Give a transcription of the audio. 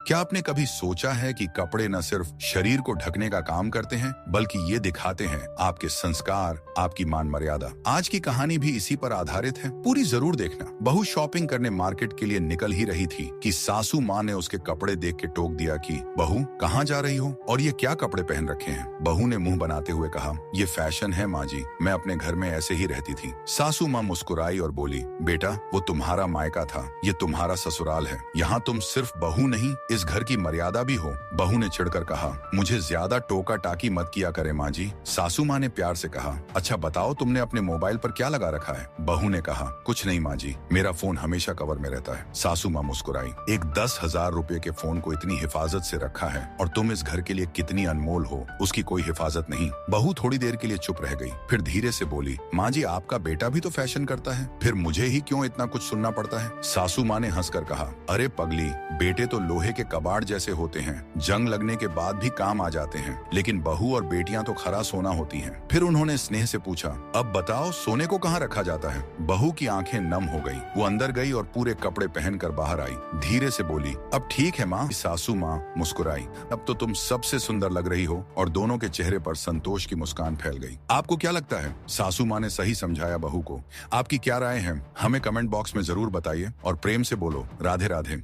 क्या आपने कभी सोचा है कि कपड़े न सिर्फ शरीर को ढकने का काम करते हैं, बल्कि ये दिखाते हैं आपके संस्कार, आपकी मान मर्यादा। आज की कहानी भी इसी पर आधारित है, पूरी जरूर देखना। बहू शॉपिंग करने मार्केट के लिए निकल ही रही थी कि सासू माँ ने उसके कपड़े देख के टोक दिया कि बहू कहाँ जा रही हो और ये क्या कपड़े पहन रखे हैं। बहू ने मुंह बनाते हुए कहा, ये फैशन है माँ जी, मैं अपने घर में ऐसे ही रहती थी। सासू माँ मुस्कुराई और बोली, बेटा वो तुम्हारा मायका था, ये तुम्हारा ससुराल है। यहाँ तुम सिर्फ बहू नहीं, इस घर की मर्यादा भी हो। बहू ने चिढ़कर कहा, मुझे ज्यादा टोका टाकी मत किया करे माँ जी। सासू माँ ने प्यार से कहा, अच्छा बताओ तुमने अपने मोबाइल पर क्या लगा रखा है। बहू ने कहा, कुछ नहीं माँ जी, मेरा फोन हमेशा कवर में रहता है। सासू माँ मुस्कुराई, एक 10,000 रुपए के फोन को इतनी हिफाजत से रखा है और तुम इस घर के लिए कितनी अनमोल हो, उसकी कोई हिफाजत नहीं। बहू थोड़ी देर के लिए चुप रह गई, फिर धीरे से बोली, माँ जी आपका बेटा भी तो फैशन करता है, फिर मुझे ही क्यों इतना कुछ सुनना पड़ता है। सासू माँ ने हंसकर कहा, अरे पगली, बेटे तो लोहे के कबाड़ जैसे होते हैं, जंग लगने के बाद भी काम आ जाते हैं, लेकिन बहू और बेटियां तो खरा सोना होती हैं। फिर उन्होंने स्नेह से पूछा, अब बताओ सोने को कहाँ रखा जाता है। बहू की आंखें नम हो गई, वो अंदर गई और पूरे कपड़े पहनकर बाहर आई। धीरे से बोली, अब ठीक है माँ। सासू माँ मुस्कुराई, अब तो तुम सबसे सुंदर लग रही हो, और दोनों के चेहरे पर संतोष की मुस्कान फैल गई। आपको क्या लगता है, सासू माँ ने सही समझाया बहू को? आपकी क्या राय है, हमें कमेंट बॉक्स में जरूर बताइए और प्रेम से बोलो, राधे राधे।